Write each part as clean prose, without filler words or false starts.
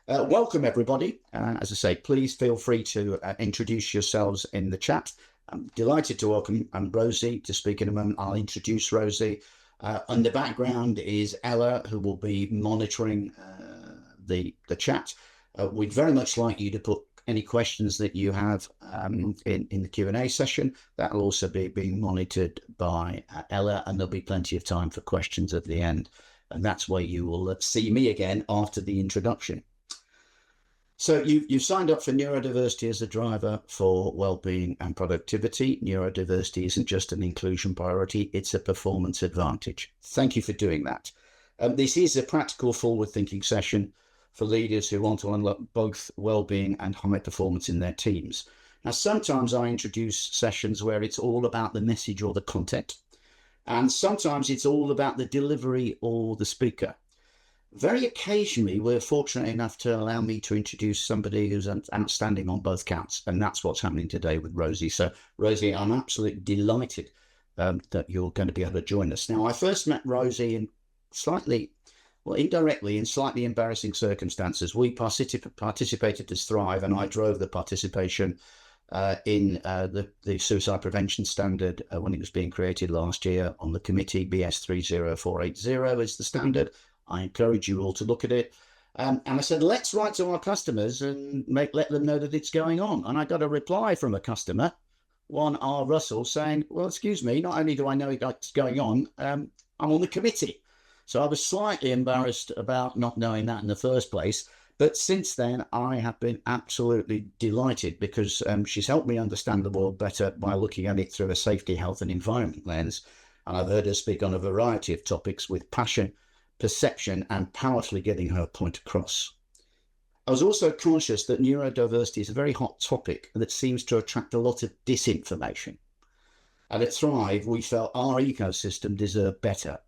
Welcome, everybody. As I say, please feel free to introduce yourselves in the chat. I'm delighted to welcome Rosie to speak in a moment. I'll introduce Rosie. In the background is Ella, who will be monitoring the chat. We'd very much like you to put any questions that you have in the Q&A session. That will also be being monitored by Ella, and there'll be plenty of time for questions at the end. And that's where you will see me again after the introduction. So you've signed up for neurodiversity as a driver for well-being and productivity. Neurodiversity isn't just an inclusion priority, it's a performance advantage. Thank you for doing that. This is a practical forward-thinking session for leaders who want to unlock both well-being and high performance in their teams. Now, sometimes I introduce sessions where it's all about the message or the content, and sometimes it's all about the delivery or the speaker. Very occasionally, we're fortunate enough to allow me to introduce somebody who's outstanding on both counts, and that's what's happening today with Rosie. So, Rosie, I'm absolutely delighted that you're going to be able to join us. Now, I first met Rosie in indirectly in slightly embarrassing circumstances. We participated as Thrive, and I drove the participation in the suicide prevention standard when it was being created last year on the committee. BS 30480 is the standard. I encourage you all to look at it. And I said, let's write to our customers and let them know that it's going on. And I got a reply from a customer, one R. Russell, saying, well, excuse me, not only do I know it's going on, I'm on the committee. So I was slightly embarrassed about not knowing that in the first place. But since then, I have been absolutely delighted because she's helped me understand the world better by looking at it through a safety, health and environment lens. And I've heard her speak on a variety of topics with passion, perception and powerfully getting her point across. I was also conscious that neurodiversity is a very hot topic that seems to attract a lot of disinformation. And at Thrive, we felt our ecosystem deserved better.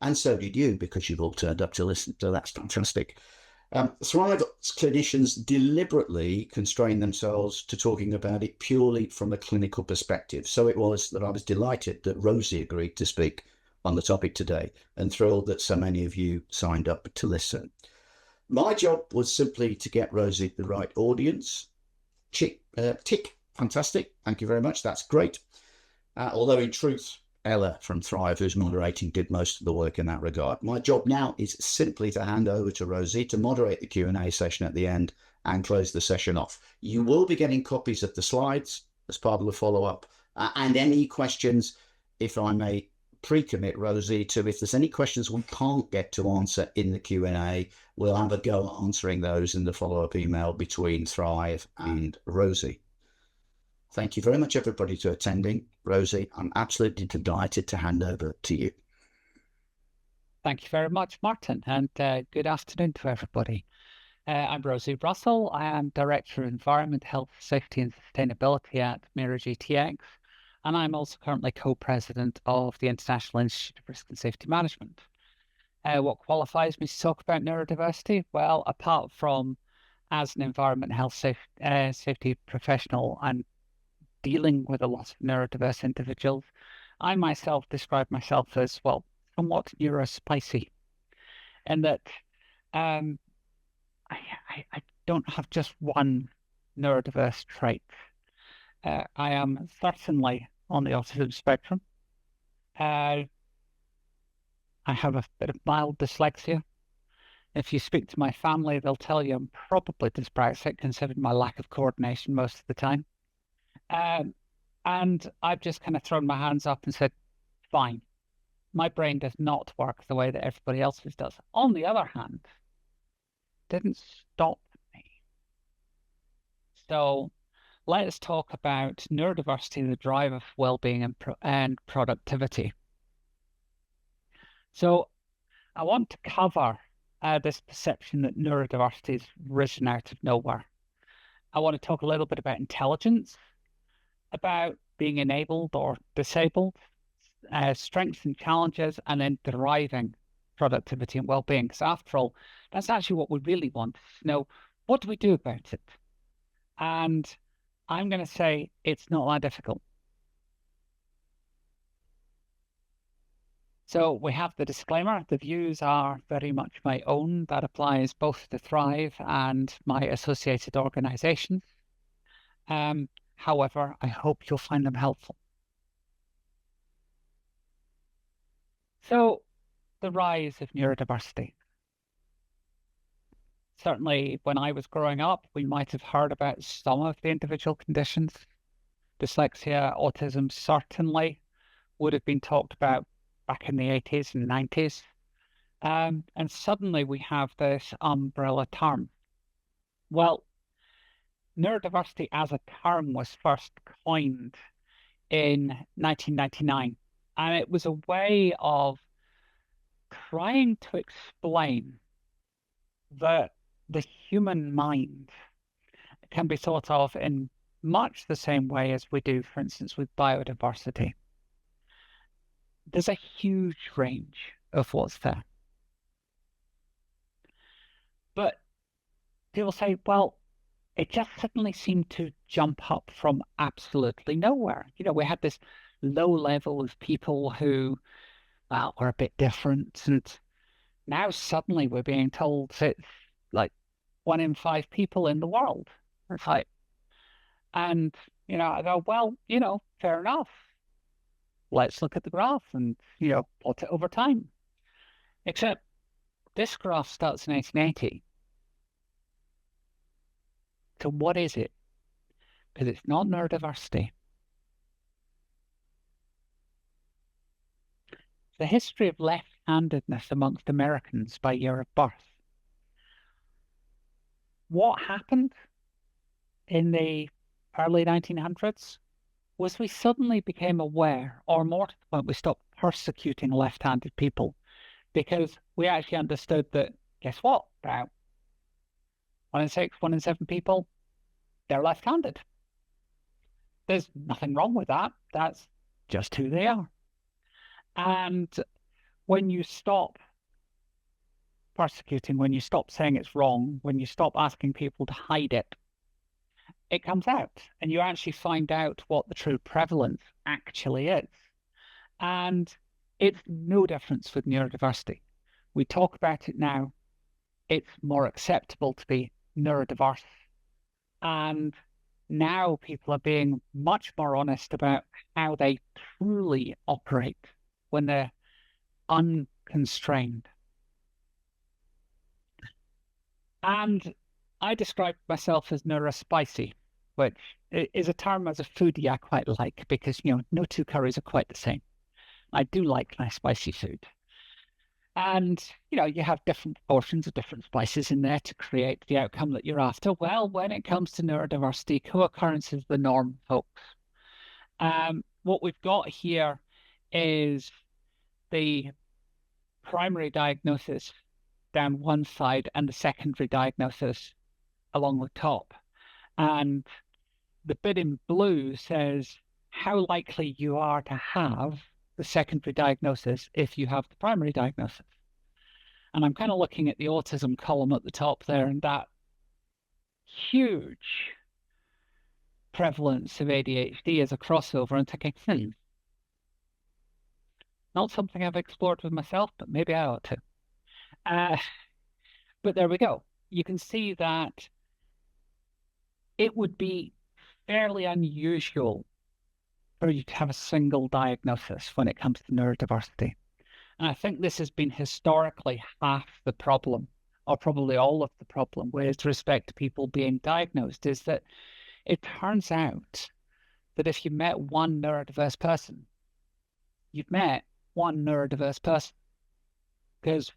And so did you, because you've all turned up to listen, so that's fantastic. Thrive clinicians deliberately constrain themselves to talking about it purely from a clinical perspective. So it was that I was delighted that Rosie agreed to speak on the topic today, and thrilled that so many of you signed up to listen. My job was simply to get Rosie the right audience. Tick, fantastic. Thank you very much. That's great. Although in truth, Ella from Thrive, who's moderating, did most of the work in that regard. My job now is simply to hand over to Rosie to moderate the Q&A session at the end and close the session off. You will be getting copies of the slides as part of the follow-up, and any questions, if I may pre-commit Rosie to, if there's any questions we can't get to answer in the Q&A, we'll have a go at answering those in the follow-up email between Thrive and Rosie. Thank you very much, everybody, for attending. Rosie, I'm absolutely delighted to hand over to you. Thank you very much, Martin, and good afternoon to everybody. I'm Rosie Russell. I am Director of Environment, Health, Safety and Sustainability at Mira GTX. And I'm also currently co-president of the International Institute of Risk and Safety Management. What qualifies me to talk about neurodiversity? Well, apart from as an environment health safety professional and dealing with a lot of neurodiverse individuals, I myself describe myself as, well, somewhat neurospicy, in that I don't have just one neurodiverse trait. I am certainly on the autism spectrum. I have a bit of mild dyslexia. If you speak to my family, they'll tell you I'm probably dyspraxic, considering my lack of coordination most of the time. And I've just kind of thrown my hands up and said, fine, my brain does not work the way that everybody else's does. On the other hand, didn't stop me. So let's talk about neurodiversity, the drive of well-being and productivity. So I want to cover this perception that neurodiversity has risen out of nowhere. I want to talk a little bit about intelligence, about being enabled or disabled, strengths and challenges, and then deriving productivity and well-being. Because after all, that's actually what we really want to know. What do we do about it? And I'm going to say it's not that difficult. So we have the disclaimer. The views are very much my own. That applies both to Thrive and my associated organizations. However, I hope you'll find them helpful. So, the rise of neurodiversity. Certainly, when I was growing up, we might have heard about some of the individual conditions. Dyslexia, autism certainly would have been talked about back in the 80s and 90s. And suddenly we have this umbrella term. Well, neurodiversity as a term was first coined in 1999, and it was a way of trying to explain that the human mind can be thought of in much the same way as we do, for instance, with biodiversity. There's a huge range of what's there. But people say, well, it just suddenly seemed to jump up from absolutely nowhere. We had this low level of people who were a bit different, and now suddenly we're being told it's like 1 in 5 people in the world. It's like, and I go, well, fair enough. Let's look at the graph and plot it over time. Except this graph starts in 1880. So what is it? Because it's not neurodiversity. The history of left-handedness amongst Americans by year of birth. What happened in the early 1900s was we suddenly became aware, or more to the point, we stopped persecuting left-handed people because we actually understood that, guess what? About 1 in 6, 1 in 7 people, they're left-handed. There's nothing wrong with that. That's just who they are. And when you stop persecuting, when you stop saying it's wrong, when you stop asking people to hide it, it comes out and you actually find out what the true prevalence actually is. And it's no difference with neurodiversity. We talk about it now. It's more acceptable to be neurodiverse. And now people are being much more honest about how they truly operate when they're unconstrained. And I describe myself as neurospicy, which is a term as a foodie I quite like because, no two curries are quite the same. I do like nice spicy food. And, you have different portions of different spices in there to create the outcome that you're after. Well, when it comes to neurodiversity, co-occurrence is the norm, folks. What we've got here is the primary diagnosis down one side and the secondary diagnosis along the top. And the bit in blue says how likely you are to have the secondary diagnosis if you have the primary diagnosis. And I'm kind of looking at the autism column at the top there, and that huge prevalence of ADHD is a crossover, and thinking, not something I've explored with myself, but maybe I ought to. But there we go. You can see that it would be fairly unusual for you to have a single diagnosis when it comes to neurodiversity. And I think this has been historically half the problem, or probably all of the problem, with respect to people being diagnosed, is that it turns out that if you met one neurodiverse person, you've met one neurodiverse person, because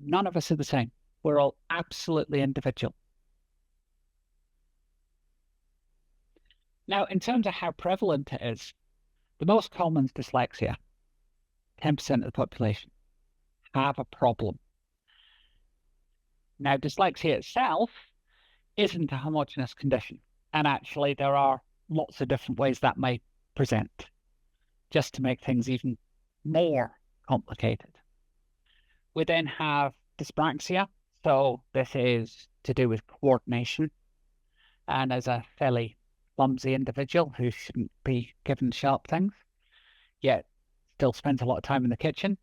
none of us are the same. We're all absolutely individual. Now, in terms of how prevalent it is, the most common is dyslexia. 10% of the population have a problem. Now, dyslexia itself isn't a homogeneous condition. And actually, there are lots of different ways that may present, just to make things even more complicated. We then have dyspraxia. So this is to do with coordination. And as a fairly clumsy individual who shouldn't be given sharp things, yet still spends a lot of time in the kitchen,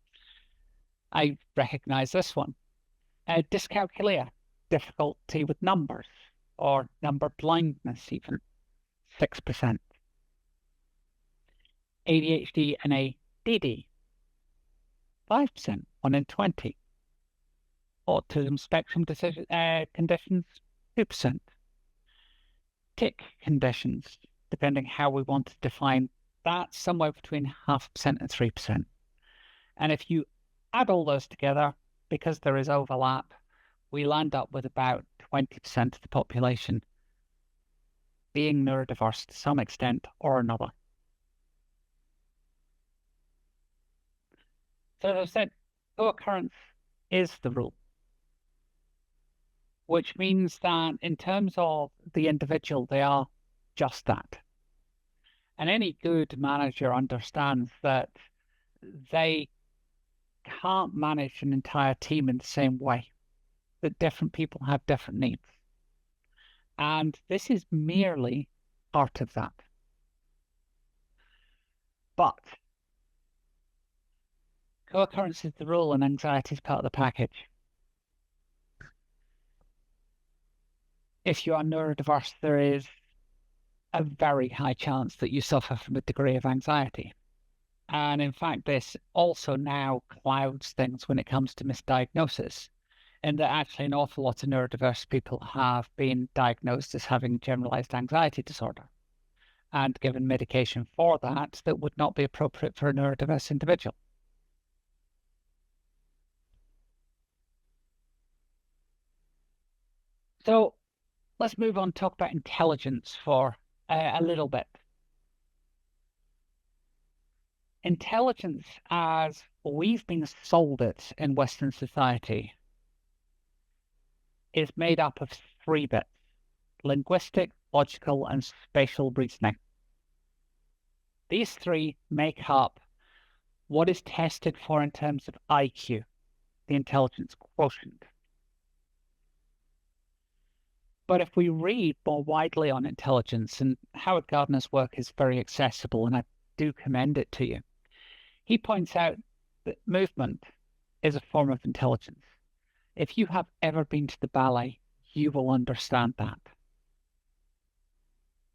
I recognize this one. Dyscalculia, difficulty with numbers, or number blindness even, 6%. ADHD and ADD, 5%, 1 in 20. Autism spectrum conditions, 2%. Tic conditions, depending how we want to define that, somewhere between 0.5% and 3%. And if you add all those together, because there is overlap, we land up with about 20% of the population being neurodiverse to some extent or another. So as I said, co-occurrence is the rule, which means that in terms of the individual, they are just that. And any good manager understands that they can't manage an entire team in the same way, that different people have different needs. And this is merely part of that. But co-occurrence is the rule and anxiety is part of the package. If you are neurodiverse, there is a very high chance that you suffer from a degree of anxiety. And in fact, this also now clouds things when it comes to misdiagnosis, in that actually an awful lot of neurodiverse people have been diagnosed as having generalized anxiety disorder and given medication for that that would not be appropriate for a neurodiverse individual. So let's move on to talk about intelligence for a little bit. Intelligence, as we've been sold it in Western society, is made up of 3 bits: linguistic, logical, and spatial reasoning. These 3 make up what is tested for in terms of IQ, the intelligence quotient. But if we read more widely on intelligence, and Howard Gardner's work is very accessible, and I do commend it to you, he points out that movement is a form of intelligence. If you have ever been to the ballet, you will understand that.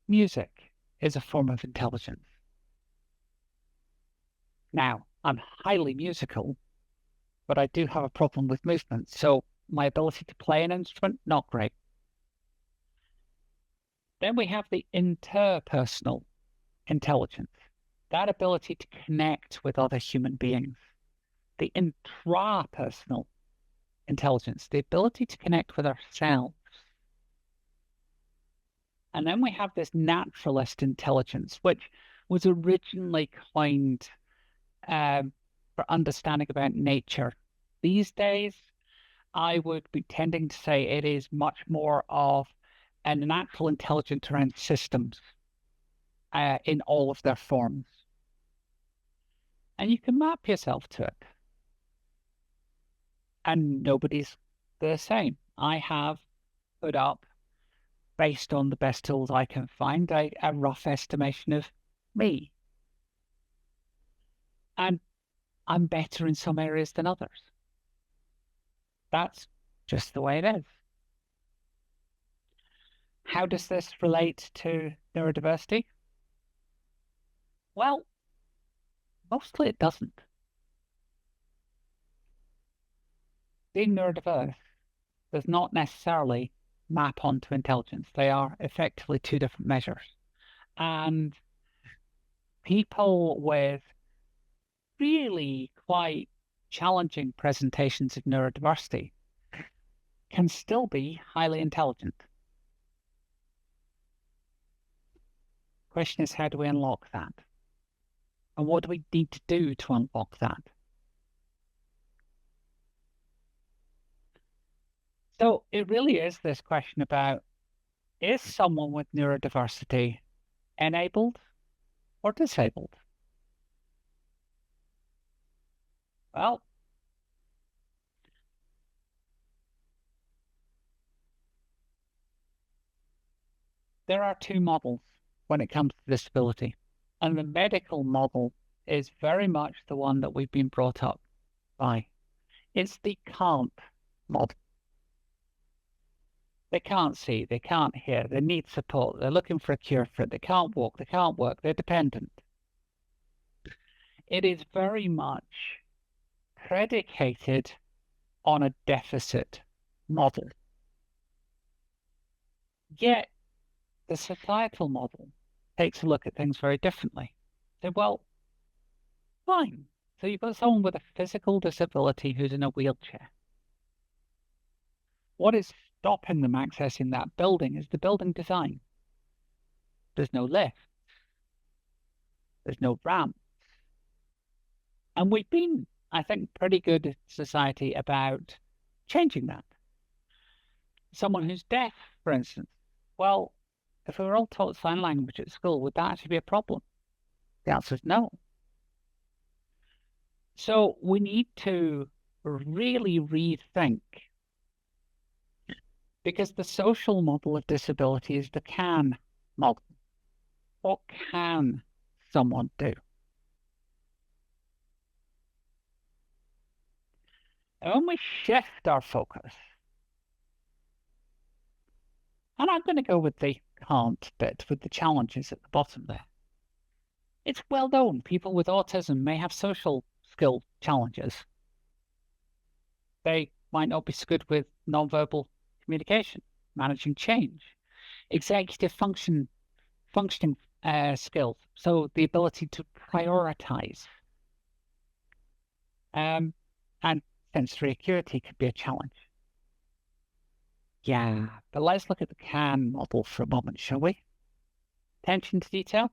Music is a form of intelligence. Now, I'm highly musical, but I do have a problem with movement, so my ability to play an instrument, not great. Then we have the interpersonal intelligence, that ability to connect with other human beings. The intrapersonal intelligence, the ability to connect with ourselves. And then we have this naturalist intelligence, which was originally coined for understanding about nature. These days, I would be tending to say it is much more of a natural intelligence around systems in all of their forms. And you can map yourself to it. And nobody's the same. I have put up, based on the best tools I can find, a rough estimation of me. And I'm better in some areas than others. That's just the way it is. How does this relate to neurodiversity? Well, mostly it doesn't. Being neurodiverse does not necessarily map onto intelligence. They are effectively 2 different measures. And people with really quite challenging presentations of neurodiversity can still be highly intelligent. Question is, how do we unlock that? And what do we need to do to unlock that? So it really is this question about, is someone with neurodiversity enabled or disabled? Well, there are 2 models when it comes to disability. And the medical model is very much the one that we've been brought up by. It's the can't model. They can't see, they can't hear, they need support, they're looking for a cure for it, they can't walk, they can't work, they're dependent. It is very much predicated on a deficit model. Yet, the societal model takes a look at things very differently. So, well, fine. So you've got someone with a physical disability who's in a wheelchair. What is stopping them accessing that building is the building design. There's no lift. There's no ramp. And we've been, I think, pretty good at society about changing that. Someone who's deaf, for instance, well, if we were all taught sign language at school, would that actually be a problem? The answer is no. So we need to really rethink, because the social model of disability is the can model. What can someone do? And when we shift our focus, and I'm going to go with the can't bit, with the challenges at the bottom there. It's well known people with autism may have social skill challenges. They might not be so good with nonverbal communication, managing change, executive functioning skills, so the ability to prioritize, and sensory acuity could be a challenge. Yeah, but let's look at the can model for a moment, shall we? Attention to detail.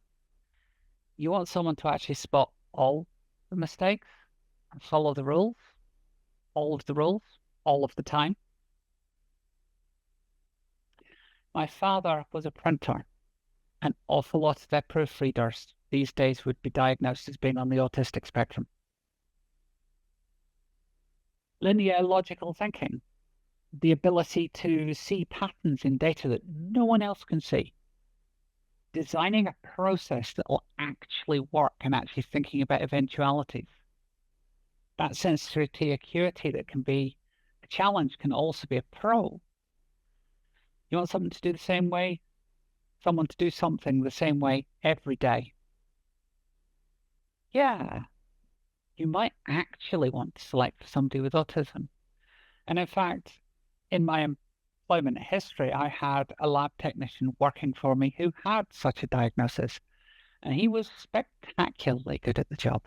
You want someone to actually spot all the mistakes and follow the rules, all of the rules, all of the time. My father was a printer. An awful lot of their proofreaders these days would be diagnosed as being on the autistic spectrum. Linear logical thinking, the ability to see patterns in data that no one else can see. Designing a process that will actually work and actually thinking about eventualities. That sensory acuity that can be a challenge can also be a pro. You want someone to do the same way, someone to do something the same way every day. Yeah, you might actually want to select for somebody with autism. And in fact, in my employment history, I had a lab technician working for me who had such a diagnosis, and he was spectacularly good at the job.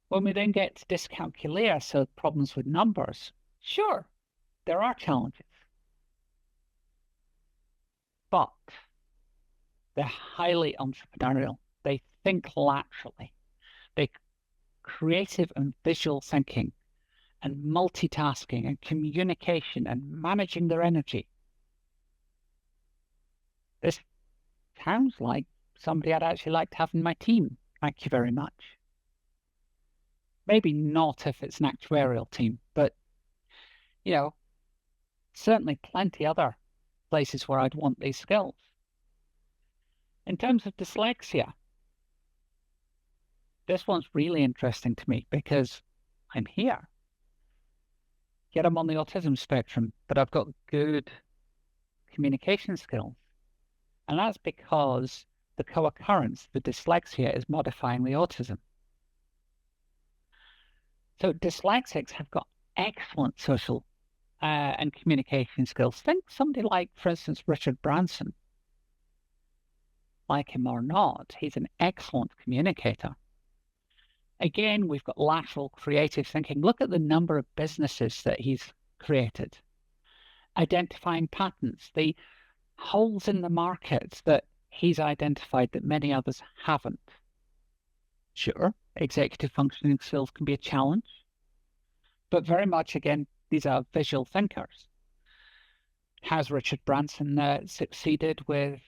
When we then get to dyscalculia, so problems with numbers, sure, there are challenges, but they're highly entrepreneurial. They think laterally. They creative and visual thinking and multitasking and communication and managing their energy. This sounds like somebody I'd actually like to have in my team. Thank you very much. Maybe not if it's an actuarial team, but, you know, certainly plenty other places where I'd want these skills. In terms of dyslexia, this one's really interesting to me because I'm here. Yet I'm on the autism spectrum, but I've got good communication skills. And that's because the co-occurrence, the dyslexia, is modifying the autism. So dyslexics have got excellent social and communication skills. Think somebody like, for instance, Richard Branson. Like him or not, he's an excellent communicator. Again, we've got lateral creative thinking. Look at the number of businesses that he's created. Identifying patterns, the holes in the market that he's identified that many others haven't. Sure, executive functioning skills can be a challenge, but very much, again, these are visual thinkers. Has Richard Branson succeeded with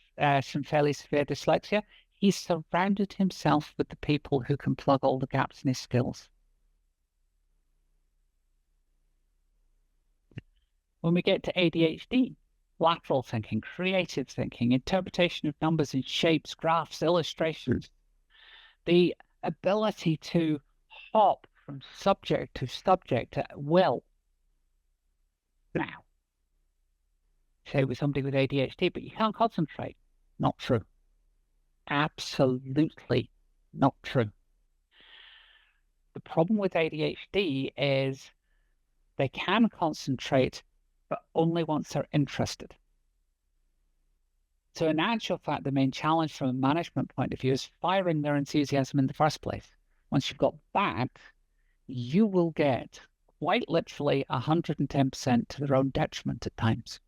some fairly severe dyslexia? He's surrounded himself with the people who can plug all the gaps in his skills. When we get to ADHD, lateral thinking, creative thinking, interpretation of numbers and shapes, graphs, illustrations, the ability to hop from subject to subject at will. Now, say with somebody with ADHD, but you can't concentrate. Not true. Absolutely not true. The problem with ADHD is they can concentrate, but only once they're interested. So in actual fact, the main challenge from a management point of view is firing their enthusiasm in the first place. Once you've got that, you will get quite literally 110% to their own detriment at times.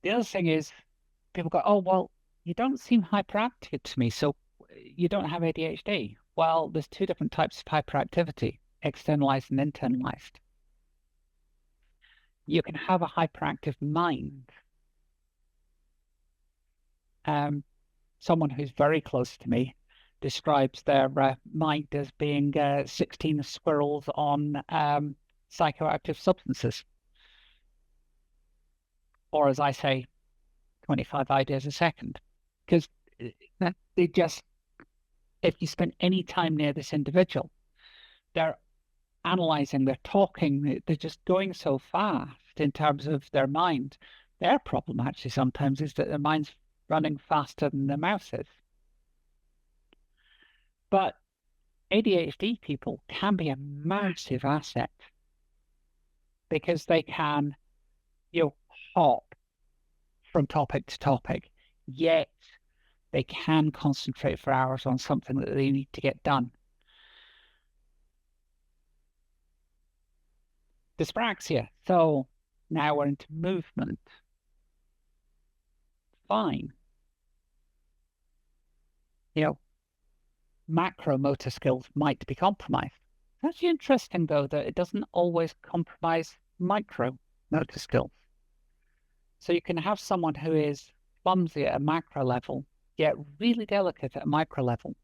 The other thing is people go, oh, well, you don't seem hyperactive to me, so you don't have ADHD. Well, there's two different types of hyperactivity, externalized and internalized. You can have a hyperactive mind. Someone who's very close to me describes their mind as being 16 squirrels on psychoactive substances. Or as I say, 25 ideas a second. Because they just, if you spend any time near this individual, they're analyzing, they're talking, they're just going so fast in terms of their mind. Their problem actually sometimes is that their mind's running faster than their mouth is. But ADHD people can be a massive asset because they can, hop from topic to topic, yet they can concentrate for hours on something that they need to get done. Dyspraxia. So now we're into movement. Fine. Macro motor skills might be compromised. It's actually interesting, though, that it doesn't always compromise micro motor skills. So you can have someone who is clumsy at a macro level, yet really delicate at a micro level.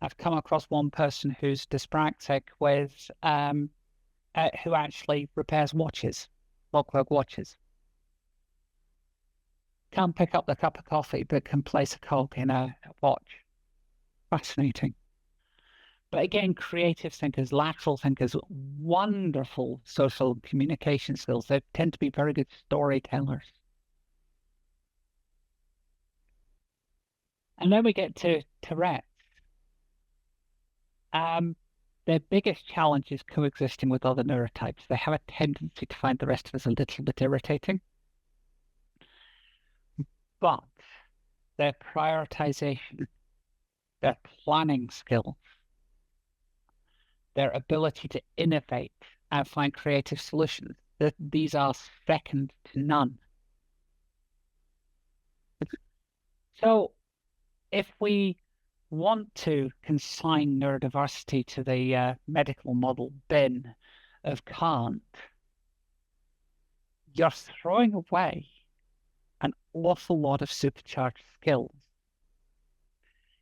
I've come across one person who's dyspraxic with who actually repairs watches, clockwork watches. Can't pick up the cup of coffee, but can place a cog in a watch. Fascinating. But again, creative thinkers, lateral thinkers, wonderful social communication skills. They tend to be very good storytellers. And then we get to Tourette's. Their biggest challenge is coexisting with other neurotypes. They have a tendency to find the rest of us a little bit irritating. But their prioritization, their planning skills, their ability to innovate and find creative solutions, these are second to none. So if we want to consign neurodiversity to the medical model bin of Kant, you're throwing away an awful lot of supercharged skills.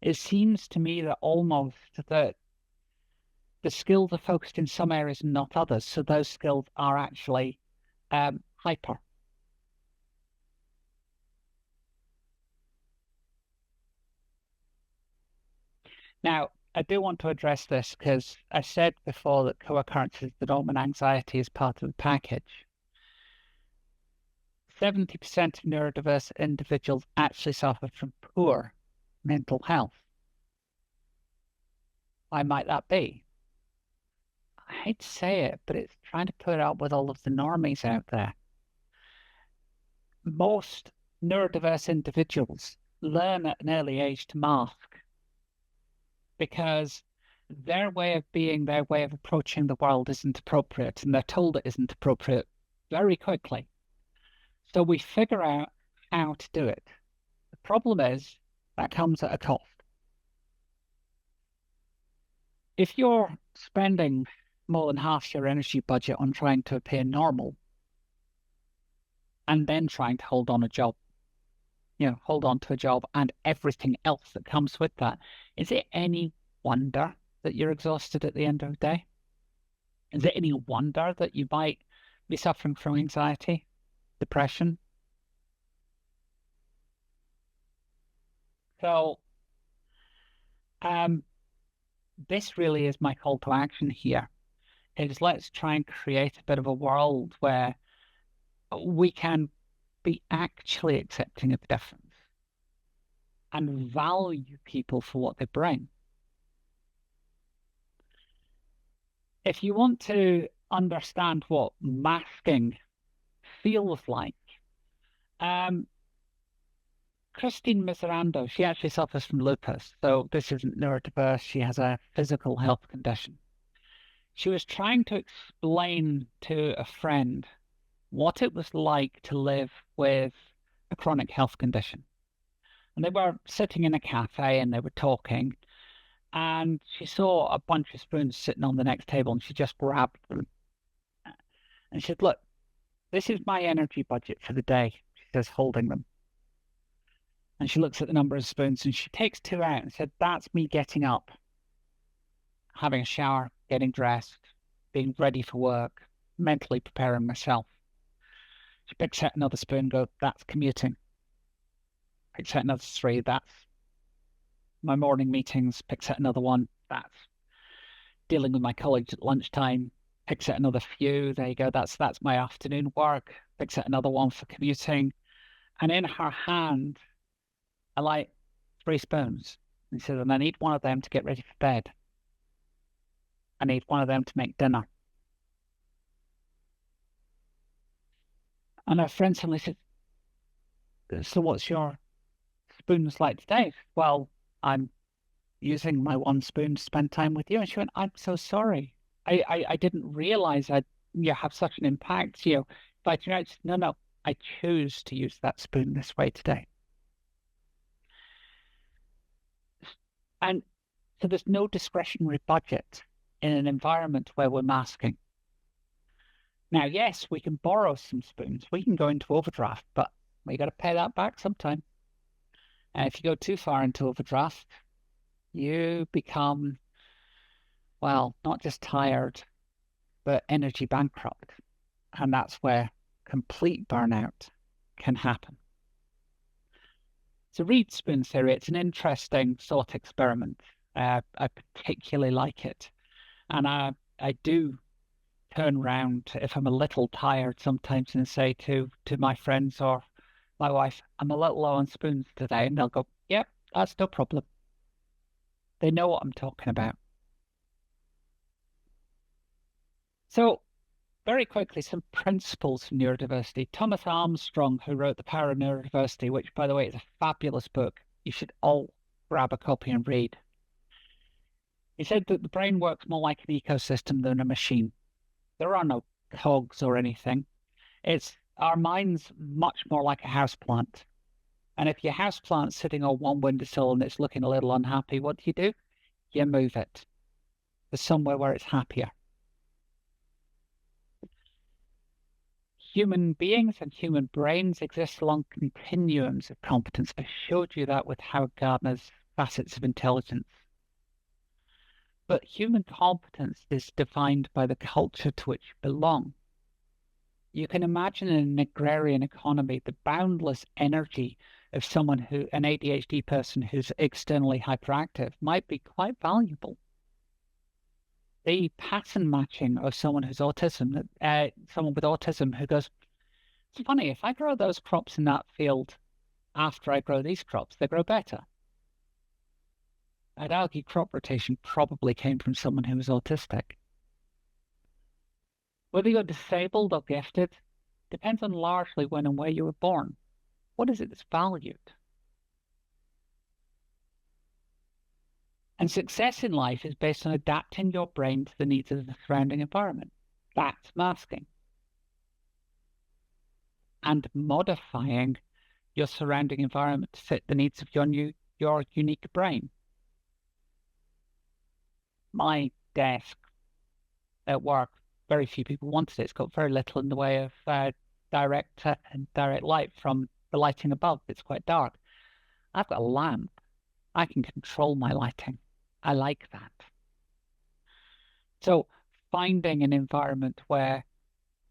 It seems to me that almost that the skills are focused in some areas and not others, so those skills are actually hyper. Now, I do want to address this because I said before that co-occurrence is the norm and anxiety is part of the package. 70% of neurodiverse individuals actually suffer from poor mental health. Why might that be? I hate to say it, but it's trying to put up with all of the normies out there. Most neurodiverse individuals learn at an early age to mask because their way of being, their way of approaching the world isn't appropriate, and they're told it isn't appropriate very quickly. So we figure out how to do it. The problem is that comes at a cost. If you're spending more than half your energy budget on trying to appear normal and then trying to hold on to a job and everything else that comes with that, is it any wonder that you're exhausted at the end of the day? Is it any wonder that you might be suffering from anxiety, depression? So, this really is my call to action here, is let's try and create a bit of a world where we can be actually accepting of the difference and value people for what they bring. If you want to understand what masking feels like, Christine Miserando, she actually suffers from lupus. So this isn't neurodiverse. She has a physical health condition. She was trying to explain to a friend what it was like to live with a chronic health condition. And they were sitting in a cafe and they were talking. And she saw a bunch of spoons sitting on the next table and she just grabbed them. And she said, look, this is my energy budget for the day. She says, holding them. And she looks at the number of spoons and she takes 2 out and said, that's me getting up, having a shower, getting dressed, being ready for work, mentally preparing myself. She picks out another spoon, goes, that's commuting. Picks out another 3, that's my morning meetings. Picks out another 1, that's dealing with my colleagues at lunchtime. Picks out another few, there you go, that's my afternoon work. Picks out another 1 for commuting. And in her hand, I like 3 spoons. And she said, and I need 1 of them to get ready for bed. I need 1 of them to make dinner. And her friend suddenly said, so what's your spoons like today? Well, I'm using my 1 spoon to spend time with you. And she went, I'm so sorry. I didn't realize you have such an impact. If I turn out, no, I choose to use that spoon this way today. And so there's no discretionary budget in an environment where we're masking. Now, yes, we can borrow some spoons. We can go into overdraft, but we got to pay that back sometime. And if you go too far into overdraft, you become, well, not just tired, but energy bankrupt. And that's where complete burnout can happen. So read spoon theory. It's an interesting thought experiment. I particularly like it. And I do turn around if I'm a little tired sometimes and say to my friends or my wife, I'm a little low on spoons today. And they'll go, yep, that's no problem. They know what I'm talking about. So very quickly, some principles of neurodiversity. Thomas Armstrong, who wrote The Power of Neurodiversity, which, by the way, is a fabulous book. You should all grab a copy and read. He said that the brain works more like an ecosystem than a machine. There are no cogs or anything. Our mind's much more like a houseplant. And if your houseplant's sitting on 1 windowsill and it's looking a little unhappy, what do? You move it to somewhere where it's happier. Human beings and human brains exist along continuums of competence. I showed you that with Howard Gardner's facets of intelligence. But human competence is defined by the culture to which you belong. You can imagine in an agrarian economy, the boundless energy of someone an ADHD person who's externally hyperactive might be quite valuable. The pattern matching of someone with autism who goes, it's funny, if I grow those crops in that field after I grow these crops, they grow better. I'd argue crop rotation probably came from someone who was autistic. Whether you're disabled or gifted depends on largely when and where you were born. What is it that's valued? And success in life is based on adapting your brain to the needs of the surrounding environment. That's masking. And modifying your surrounding environment to fit the needs of your unique brain. My desk at work, very few people wanted it. It's got very little in the way of direct light from the lighting above. It's quite dark. I've got a lamp. I can control my lighting. I like that. So finding an environment where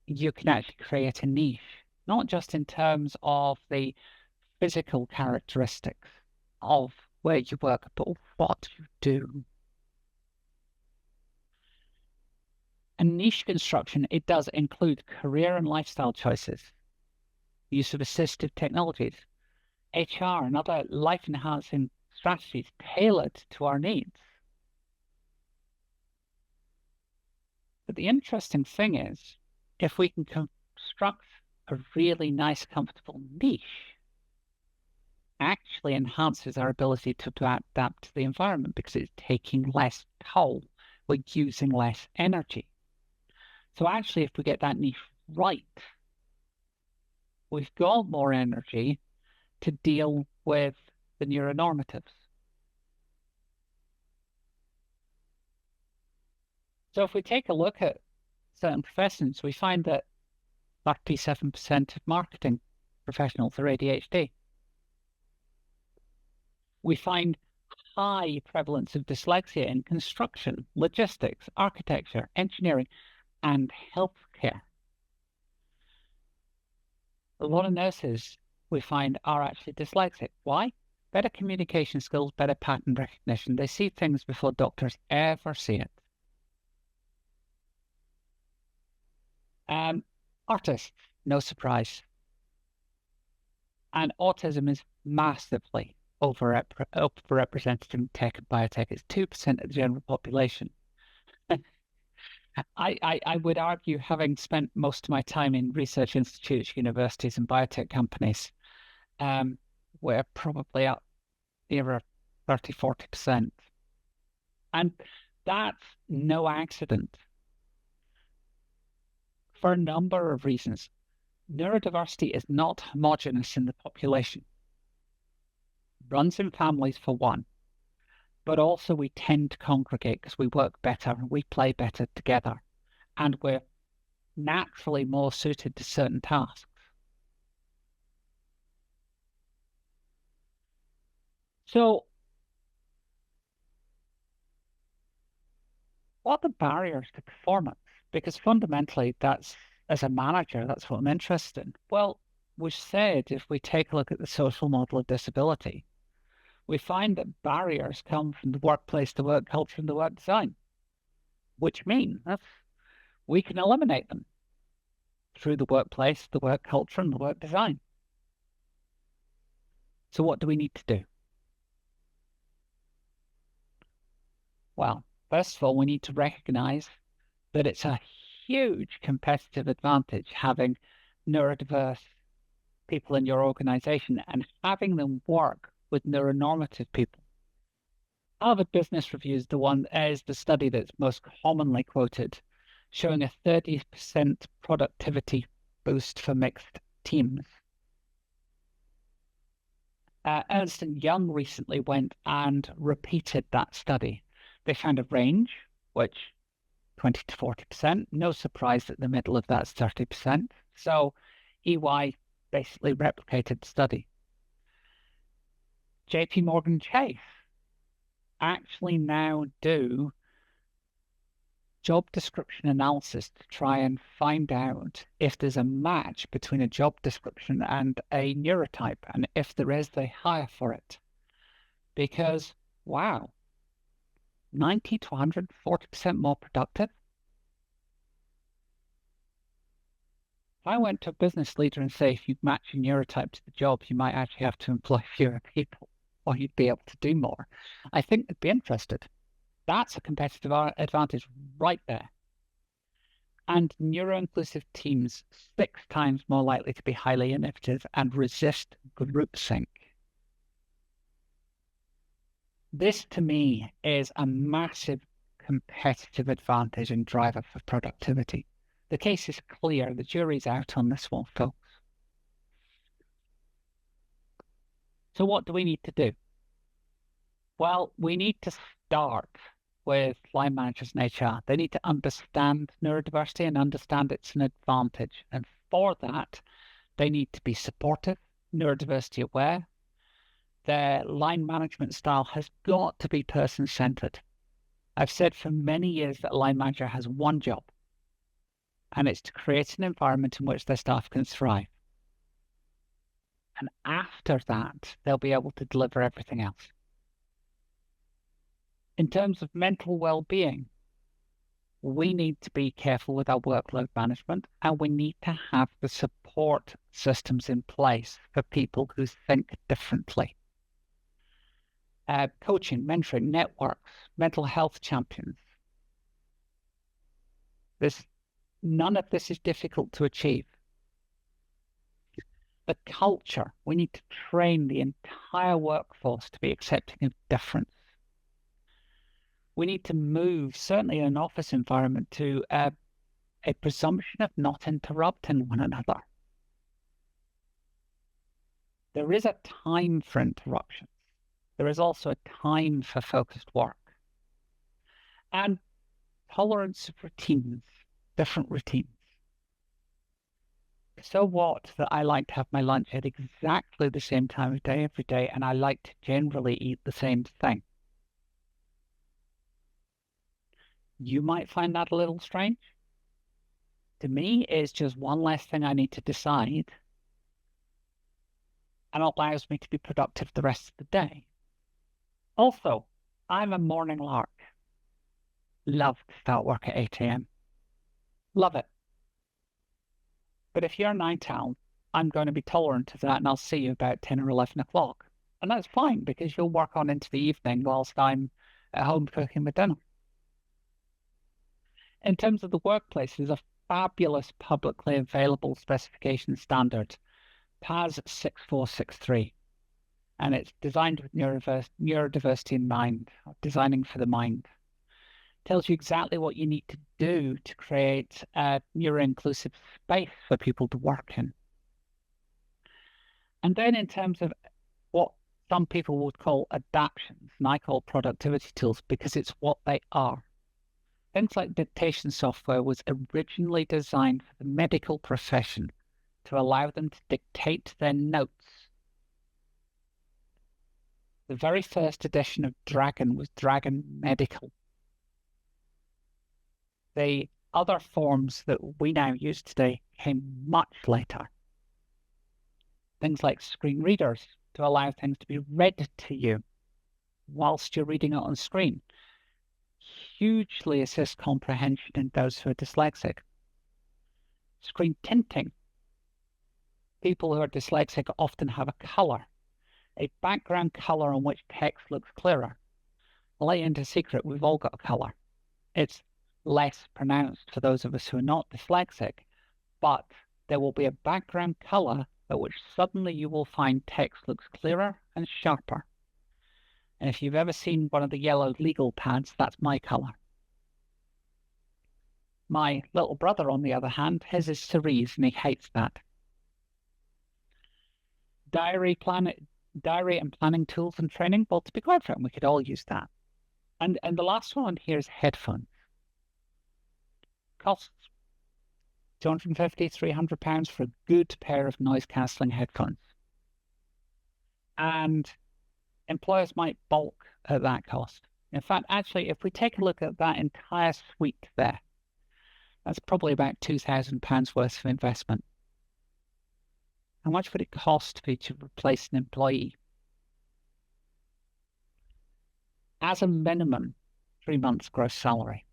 you can actually create a niche, not just in terms of the physical characteristics of where you work, but what you do. And niche construction, it does include career and lifestyle choices, use of assistive technologies, HR, and other life-enhancing strategies tailored to our needs. But the interesting thing is, if we can construct a really nice, comfortable niche, actually enhances our ability to adapt to the environment because it's taking less toll. We're using less energy. So actually, if we get that niche right, we've got more energy to deal with the neuronormatives. So if we take a look at certain professions, we find that 37% of marketing professionals are ADHD. We find high prevalence of dyslexia in construction, logistics, architecture, engineering, and healthcare. A lot of nurses we find are actually dyslexic. Why? Better communication skills, better pattern recognition. They see things before doctors ever see it. Artists, no surprise. And autism is massively overrepresented in tech and biotech. It's 2% of the general population. I would argue, having spent most of my time in research institutes, universities, and biotech companies, we're probably up near 30, 40%. And that's no accident. For a number of reasons. Neurodiversity is not homogeneous in the population. Runs in families for one, but also we tend to congregate because we work better and we play better together, and we're naturally more suited to certain tasks. So what are the barriers to performance? Because fundamentally, that's, as a manager, that's what I'm interested in. Well, we said if we take a look at the social model of disability, we find that barriers come from the workplace, the work culture, and the work design, which means we can eliminate them through the workplace, the work culture, and the work design. So what do we need to do? Well, first of all, we need to recognize that it's a huge competitive advantage having neurodiverse people in your organization and having them work with neuronormative people. Harvard Business Review is the study that's most commonly quoted, showing a 30% productivity boost for mixed teams. Ernst & Young recently went and repeated that study. They found a range, which 20 to 40%. No surprise that the middle of that's 30%. So EY basically replicated the study. JP Morgan Chase actually now do job description analysis to try and find out if there's a match between a job description and a neurotype, and if there is, they hire for it. Because, wow, 90 to 140% more productive. If I went to a business leader and say, if you match your neurotype to the job, you might actually have to employ fewer people, or you'd be able to do more, I think they'd be interested. That's a competitive advantage right there. And neuro-inclusive teams 6 times more likely to be highly innovative and resist groupthink. This, to me, is a massive competitive advantage and driver for productivity. The case is clear. The jury's out on this one, folks. So what do we need to do? Well, we need to start with line managers and HR. They need to understand neurodiversity and understand it's an advantage. And for that, they need to be supportive, neurodiversity aware. Their line management style has got to be person-centered. I've said for many years that a line manager has one job, and it's to create an environment in which their staff can thrive. And after that, they'll be able to deliver everything else. In terms of mental well-being, we need to be careful with our workload management, and we need to have the support systems in place for people who think differently. Coaching, mentoring, networks, mental health champions. None of this is difficult to achieve. The culture, we need to train the entire workforce to be accepting of difference. We need to move, certainly in an office environment, to a presumption of not interrupting one another. There is a time for interruptions. There is also a time for focused work. And tolerance of routines, different routines. So what that I like to have my lunch at exactly the same time of day every day, and I like to generally eat the same thing. You might find that a little strange. To me, it's just one less thing I need to decide, and it allows me to be productive the rest of the day. Also, I'm a morning lark. Love to start work at 8 a.m. Love it. But if you're a night owl, I'm going to be tolerant of that, and I'll see you about 10 or 11 o'clock. And that's fine, because you'll work on into the evening whilst I'm at home cooking my dinner. In terms of the workplace, there's a fabulous publicly available specification standard, PAS 6463. And it's designed with neurodiversity in mind, or designing for the mind. Tells you exactly what you need to do to create a neuro-inclusive space for people to work in. And then in terms of what some people would call adaptions, and I call productivity tools because it's what they are. Things like dictation software was originally designed for the medical profession to allow them to dictate their notes. The very first edition of Dragon was Dragon Medical. The other forms that we now use today came much later. Things like screen readers to allow things to be read to you whilst you're reading it on screen. Hugely assist comprehension in those who are dyslexic. Screen tinting. People who are dyslexic often have a colour, a background colour on which text looks clearer. I'll let you into a secret, we've all got a colour. It's less pronounced for those of us who are not dyslexic, but there will be a background colour at which suddenly you will find text looks clearer and sharper. And if you've ever seen one of the yellow legal pads, that's my colour. My little brother, on the other hand, his is cerise and he hates that. Diary and planning tools and training, well, to be quite frank, we could all use that. And the last one here is headphones. Costs £250, £300 for a good pair of noise cancelling headphones. And employers might balk at that cost. In fact, actually, if we take a look at that entire suite there, that's probably about £2,000 worth of investment. How much would it cost for you to replace an employee? As a minimum, 3 months gross salary.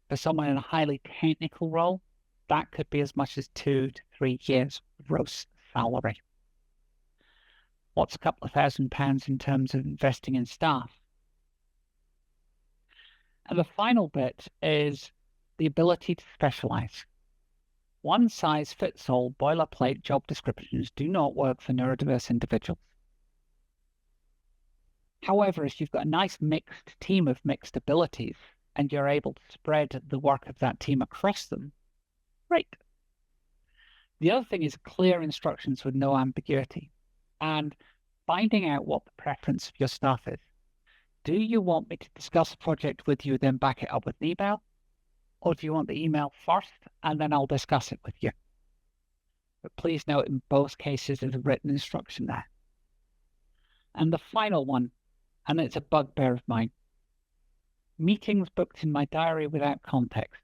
For someone in a highly technical role, that could be as much as 2 to 3 years gross salary. What's a couple of £1,000 in terms of investing in staff? And the final bit is the ability to specialize. One size fits all boilerplate job descriptions do not work for neurodiverse individuals. However, if you've got a nice mixed team of mixed abilities and you're able to spread the work of that team across them, great. The other thing is clear instructions with no ambiguity and finding out what the preference of your staff is. Do you want me to discuss a project with you, then back it up with an email? Or do you want the email first and then I'll discuss it with you? But please note, in both cases, there's a written instruction there. And the final one, and it's a bugbear of mine, meetings booked in my diary without context.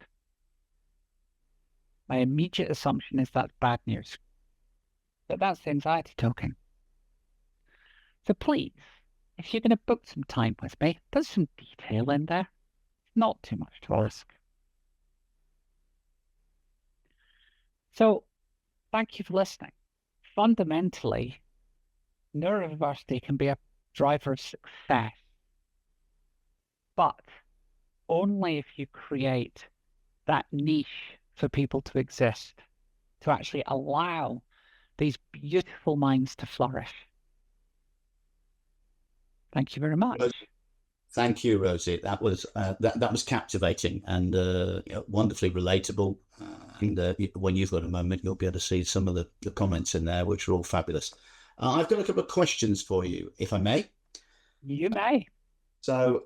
My immediate assumption is that's bad news. But that's the anxiety talking. So please, if you're going to book some time with me, put some detail in there. Not too much to ask. So thank you for listening. Fundamentally, neurodiversity can be a driver of success, but only if you create that niche for people to exist, to actually allow these beautiful minds to flourish. Thank you very much. Thank you, Rosie. That was captivating and wonderfully relatable. And when you've got a moment, you'll be able to see some of the comments in there, which are all fabulous. I've got a couple of questions for you, if I may. You may. So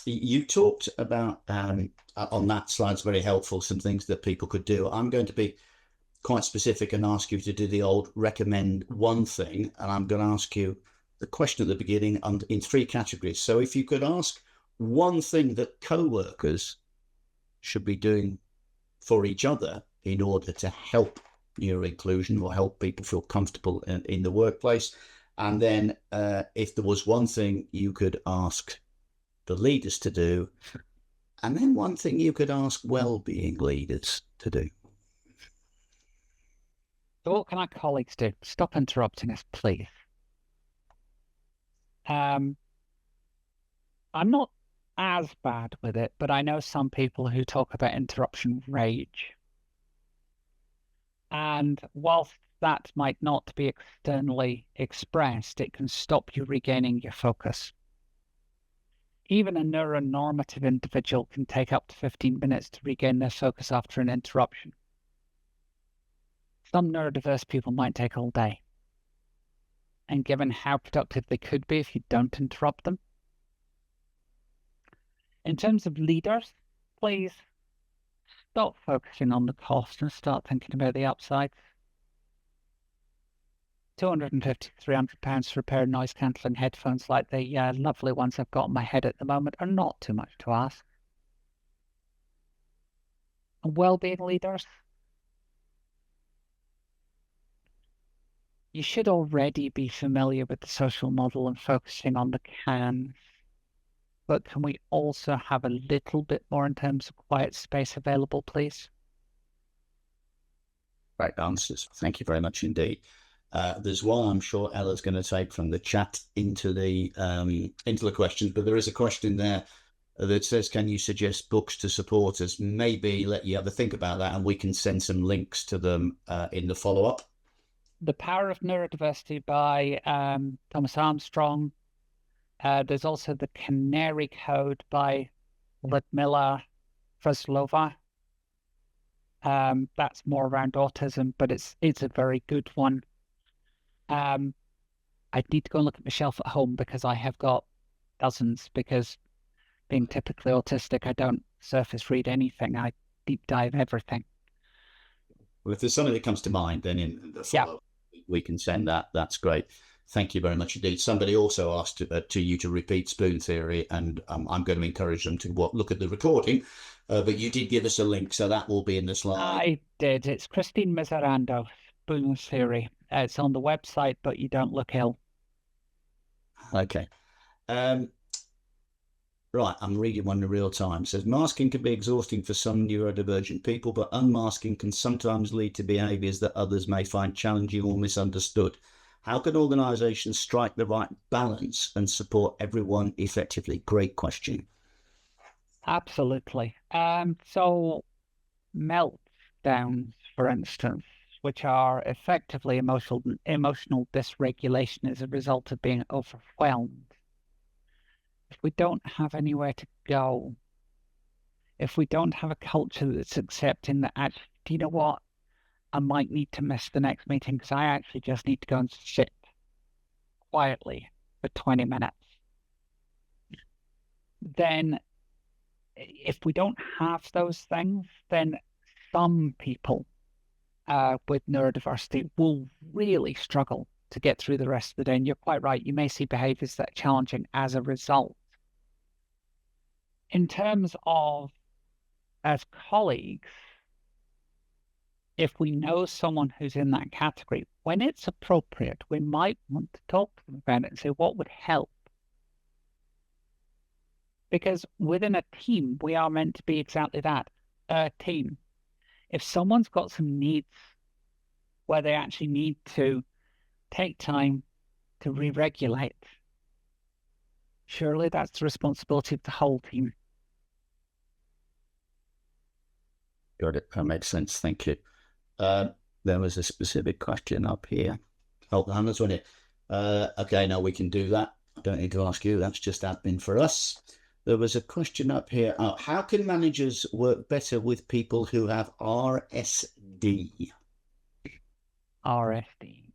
you talked about, on that slide, it's very helpful, some things that people could do. I'm going to be quite specific and ask you to do the old recommend one thing. And I'm going to ask you the question at the beginning in three categories. So if you could ask one thing that co-workers should be doing for each other in order to help neuro-inclusion or help people feel comfortable in the workplace. And then if there was one thing you could ask the leaders to do, and then one thing you could ask well-being leaders to do. So what can our colleagues do? Stop interrupting us, please. I'm not as bad with it, but I know some people who talk about interruption rage. And whilst that might not be externally expressed, it can stop you regaining your focus. Even a neuronormative individual can take up to 15 minutes to regain their focus after an interruption. Some neurodiverse people might take all day. And given how productive they could be if you don't interrupt them. In terms of leaders, please stop focusing on the cost and start thinking about the upsides. £250 to £300 for a pair of noise-cancelling headphones like the lovely ones I've got on my head at the moment are not too much to ask. And well-being leaders, you should already be familiar with the social model and focusing on the cans. But can we also have a little bit more in terms of quiet space available, please? Great answers. Thank you very much indeed. There's one I'm sure Ella's going to take from the chat into the questions, but there is a question there that says, can you suggest books to support us? Maybe let you have a think about that and we can send some links to them in the follow-up. The Power of Neurodiversity by Thomas Armstrong. There's also The Canary Code by Ludmila Freslova. That's more around autism, but it's a very good one. I need to go and look at my shelf at home because I have got dozens, because being typically autistic, I don't surface read anything. I deep dive everything. Well, if there's something that comes to mind, then in the follow-up, we can send that. That's great. Thank you very much indeed. Somebody also asked to you to repeat spoon theory, and I'm going to encourage them to look at the recording, but you did give us a link, so that will be in the slide. I did. It's Christine Miserando, spoon theory. It's on the website, but you don't look ill. Okay. Right, I'm reading one in real time. It says, masking can be exhausting for some neurodivergent people, but unmasking can sometimes lead to behaviours that others may find challenging or misunderstood. How can organisations strike the right balance and support everyone effectively? Great question. Absolutely. So meltdowns, for instance, which are effectively emotional dysregulation as a result of being overwhelmed. If we don't have anywhere to go, if we don't have a culture that's accepting that, actually, do you know what? I might need to miss the next meeting because I actually just need to go and sit quietly for 20 minutes. Then if we don't have those things, then some people with neurodiversity will really struggle to get through the rest of the day. And you're quite right. You may see behaviors that are challenging as a result. In terms of, as colleagues, if we know someone who's in that category, when it's appropriate, we might want to talk to them about it and say, what would help? Because within a team, we are meant to be exactly that, a team. if someone's got some needs where they actually need to take time to re-regulate, surely that's the responsibility of the whole team. Got it. That makes sense. Thank you. There was a specific question up here. Hold on, that's it. Okay, now we can do that. I don't need to ask you. That's just admin for us. There was a question up here. How can managers work better with people who have RSD? RSD.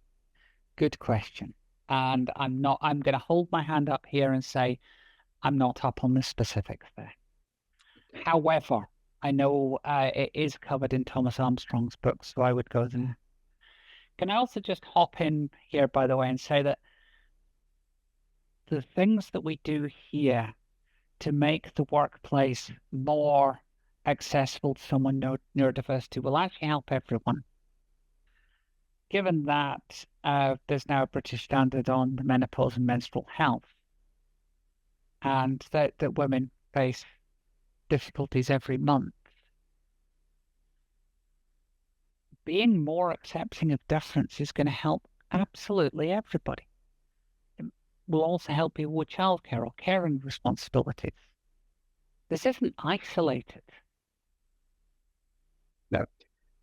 Good question. And I'm going to hold my hand up here and say, I'm not up on the specifics there. However, I know it is covered in Thomas Armstrong's book, so I would go there. Can I also just hop in here, by the way, and say that the things that we do here to make the workplace more accessible to someone neurodiversity will actually help everyone. Given that there's now a British standard on the menopause and menstrual health, and that women face difficulties every month, being more accepting of difference is going to help absolutely everybody. It will also help people with childcare or caring responsibilities. This isn't isolated. No.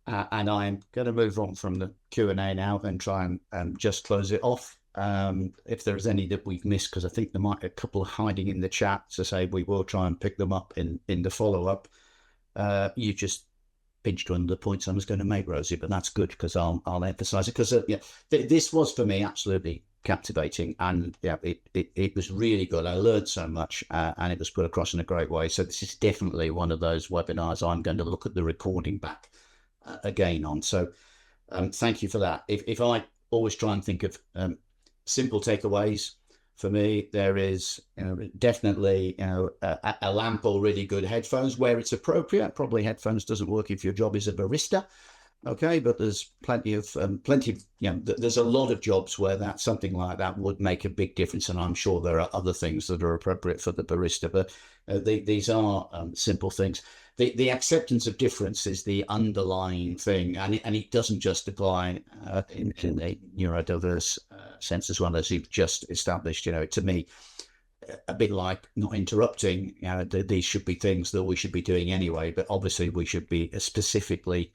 And I'm going to move on from the Q&A now and try and just close it off. If there's any that we've missed, because I think there might be a couple hiding in the chat, to say we will try and pick them up in the follow-up. You just pinched one of the points I was going to make, Rosie, but that's good because I'll emphasize it, because this was for me absolutely captivating, and it was really good. I learned so much, and it was put across in a great way. So this is definitely one of those webinars I'm going to look at the recording back again on. So thank you for that. If I always try and think of simple takeaways, for me, there is definitely a lamp or really good headphones where it's appropriate. Probably headphones doesn't work if your job is a barista. Okay, but there's plenty of there's a lot of jobs where that something like that would make a big difference, and I'm sure there are other things that are appropriate for the barista. But these are simple things. The acceptance of difference is the underlying thing, and it doesn't just apply in a neurodiverse sense as well, as you've just established. To me, a bit like not interrupting. These should be things that we should be doing anyway, but obviously we should be specifically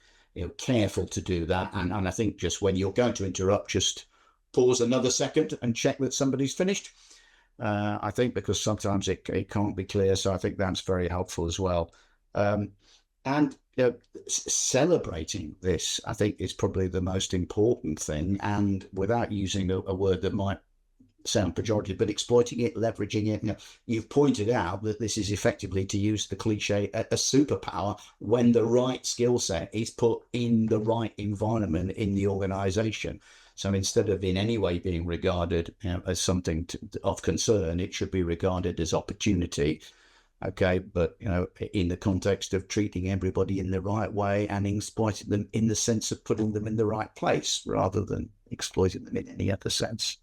careful to do that. And I think just when you're going to interrupt, just pause another second and check that somebody's finished. I think because sometimes it can't be clear, so I think that's very helpful as well. And celebrating this, I think, is probably the most important thing. And without using a word that might sound pejorative, but exploiting it, leveraging it. You've pointed out that this is effectively, to use the cliche, a superpower when the right skill set is put in the right environment in the organization. So instead of in any way being regarded as something of concern, it should be regarded as opportunity. Okay, but in the context of treating everybody in the right way and exploiting them in the sense of putting them in the right place rather than exploiting them in any other sense.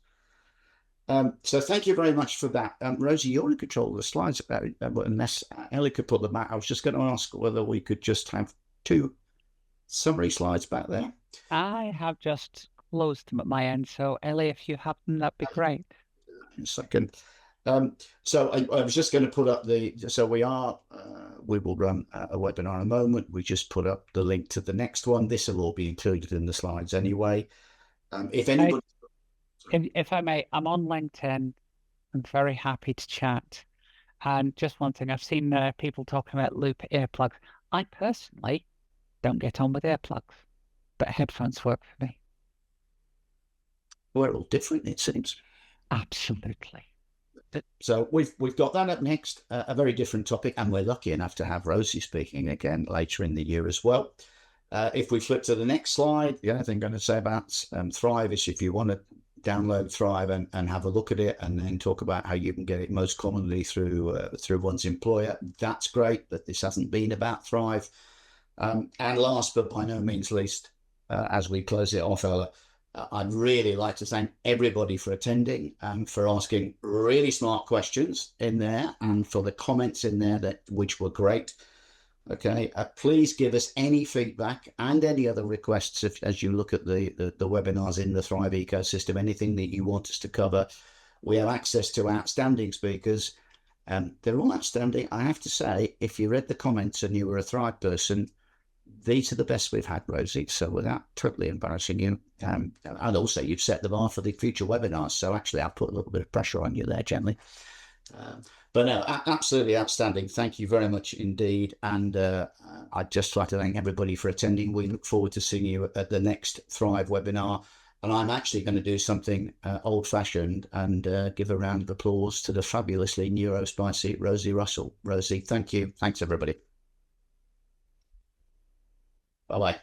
So thank you very much for that. Rosie, you're in control of the slides, unless Ellie could put them back. I was just going to ask whether we could just have 2 summary slides back there. I have just closed them at my end, so Ellie, if you have them, that'd be great. A second. So I was just going to put up so we will run a webinar in a moment. We just put up the link to the next one. This will all be included in the slides anyway. If anybody... If I may, I'm on LinkedIn. I'm very happy to chat. And just one thing, I've seen people talking about loop earplugs. I personally don't get on with earplugs, but headphones work for me. We're all different, it seems. Absolutely. So we've got that up next, a very different topic, and we're lucky enough to have Rosie speaking again later in the year as well. If we flip to the next slide, the only thing I'm going to say about Thrive is, if you want to download Thrive and have a look at it, and then talk about how you can get it most commonly through one's employer, that's great. But this hasn't been about Thrive. And last but by no means least, as we close it off, Ella, I'd really like to thank everybody for attending and for asking really smart questions in there, and for the comments in there which were great. Okay, please give us any feedback and any other requests as you look at the webinars in the Thrive ecosystem, anything that you want us to cover. We have access to outstanding speakers. They're all outstanding. I have to say, if you read the comments and you were a Thrive person, these are the best we've had, Rosie. So without totally embarrassing you, and also you've set the bar for the future webinars. So actually, I'll put a little bit of pressure on you there gently. But no, absolutely outstanding. Thank you very much indeed. And I'd just like to thank everybody for attending. We look forward to seeing you at the next Thrive webinar. And I'm actually going to do something old-fashioned and give a round of applause to the fabulously neurospicy Rosie Russell. Rosie, thank you. Thanks, everybody. Bye-bye.